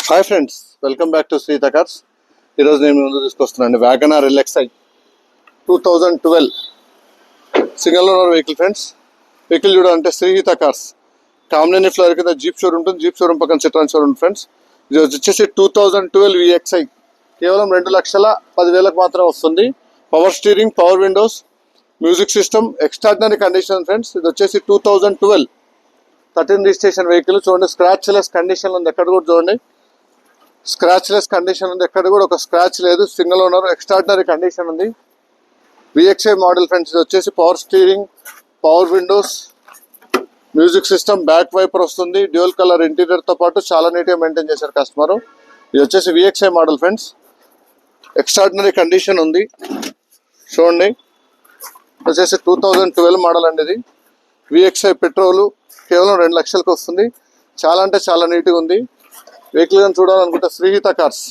Hi friends, welcome back to Srihita cars. ఈరోజు నేను ముందు తీసుకొస్తున్నాను WagonR LXi 2012 single owner vehicle. Friends, vehicle చూడాలంటే శ్రీహిత కార్స్ కామినేని ఫ్లోర్ కింద జీప్ షోరూమ్ ఉంటుంది. జీప్ షోరూమ్ పక్కన సిట్రాన్ షోరూమ్. ఫ్రెండ్స్, ఇది వచ్చేసి 2012 VXi కేవలం 2,10,000 మాత్రం వస్తుంది. Power steering, power windows, music system, extraordinary condition. Friends, ఇది వచ్చేసి 2012 13 రిజిస్ట్రేషన్ వెహికల్. చూడండి, స్క్రాచ్ లెస్ కండిషన్ ఉంది. ఎక్కడ కూడా చూడండి, స్క్రాచ్ లెస్ కండిషన్ ఉంది. ఎక్కడ కూడా ఒక స్క్రాచ్ లేదు. సింగిల్ ఓనర్, ఎక్స్ట్రాడినరీ కండిషన్ ఉంది. VXi model. ఫ్రెండ్స్, ఇది వచ్చేసి power steering, power windows, music system, back wiper వస్తుంది. డ్యూయల్ కలర్ ఇంటీరియర్తో పాటు చాలా నీట్గా మెయింటైన్ చేశారు కస్టమర్. ఇది వచ్చేసి VXi model. Friends, extraordinary condition ఉంది. చూడండి, వచ్చేసి 2012 మోడల్ అండి. ఇది VXi పెట్రోలు కేవలం 2 లక్షలకు వస్తుంది. చాలా అంటే చాలా నీట్గా ఉంది. వెహికల్ కానీ చూడాలనుకుంటే శ్రీహిత కార్స్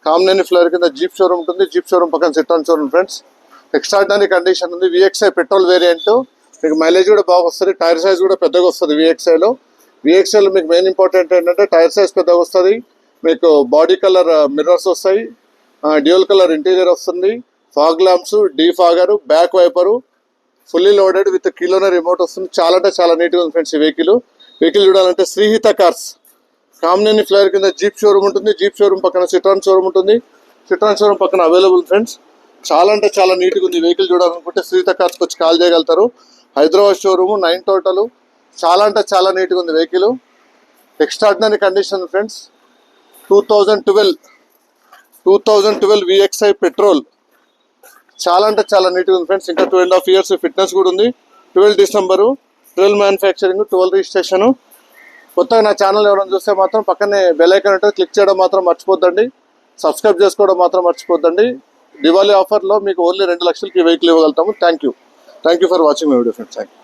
కామినేని ఫ్లోర్ కింద జీప్ షోరూమ్ ఉంటుంది. జీప్ షోరూమ్ పక్కన Citroen showroom. Friends, extraordinary condition ఉంది. VXi petrol variant. మీకు మైలేజ్ కూడా బాగా వస్తుంది. టైర్ సైజ్ కూడా పెద్దగా వస్తుంది. VXiలో మీకు మెయిన్ ఇంపార్టెంట్ ఏంటంటే టైర్ సైజ్ పెద్దగా వస్తుంది. మీకు బాడీ కలర్ మిర్రర్స్ వస్తాయి. డ్యూయల్ కలర్ ఇంటీరియర్ వస్తుంది. Fog lamps, defogger, back wiper, fully loaded with కీలోనే రిమోట్ వస్తుంది. చాలా అంటే చాలా నీట్గా ఉంది. ఫ్రెండ్స్, ఈ వెహికల్ చూడాలంటే శ్రీహిత కార్స్ కామినేని ఫ్లైర్ కింద జీప్ షోరూమ్ ఉంటుంది. జీప్ షోరూమ్ పక్కన సిట్రాన్ షోరూమ్ ఉంటుంది. సిట్రాన్ షోరూమ్ పక్కన అవైలబుల్. ఫ్రెండ్స్, చాలా అంటే చాలా నీట్గా ఉంది. వెహికల్ చూడాలనుకుంటే శ్రీహిత కార్స్కి వచ్చి కాల్ చేయగలుగుతారు. Hyderabad showroom, 9 total. చాలా అంటే చాలా నీట్గా ఉంది vehicle. Extraordinary condition. Friends, 2012 VXi petrol. చాలా అంటే చాలా నీట్గా ఉంది. ఫ్రెండ్స్, ఇంకా 2.5 years ఫిట్నెస్ కూడా ఉంది. 12 డిసెంబరు, 12 మ్యానుఫ్యాక్చరింగ్, 12 రిజిస్ట్రేషన్. కొత్తగా నా ఛానల్ ఎవరైనా చూస్తే మాత్రం పక్కనే బెల్ ఐకాన్ ఉంటుంది, క్లిక్ చేయడం మాత్రం మర్చిపోద్దండి. సబ్స్క్రైబ్ చేసుకోవడం మాత్రం మర్చిపోద్దండి. దివాళీ ఆఫర్లో మీకు ఓన్లీ 2 లక్షలకి వెహికల్ ఇవ్వగలుగుతాము. Thank you for watching my video. Friends, thank you.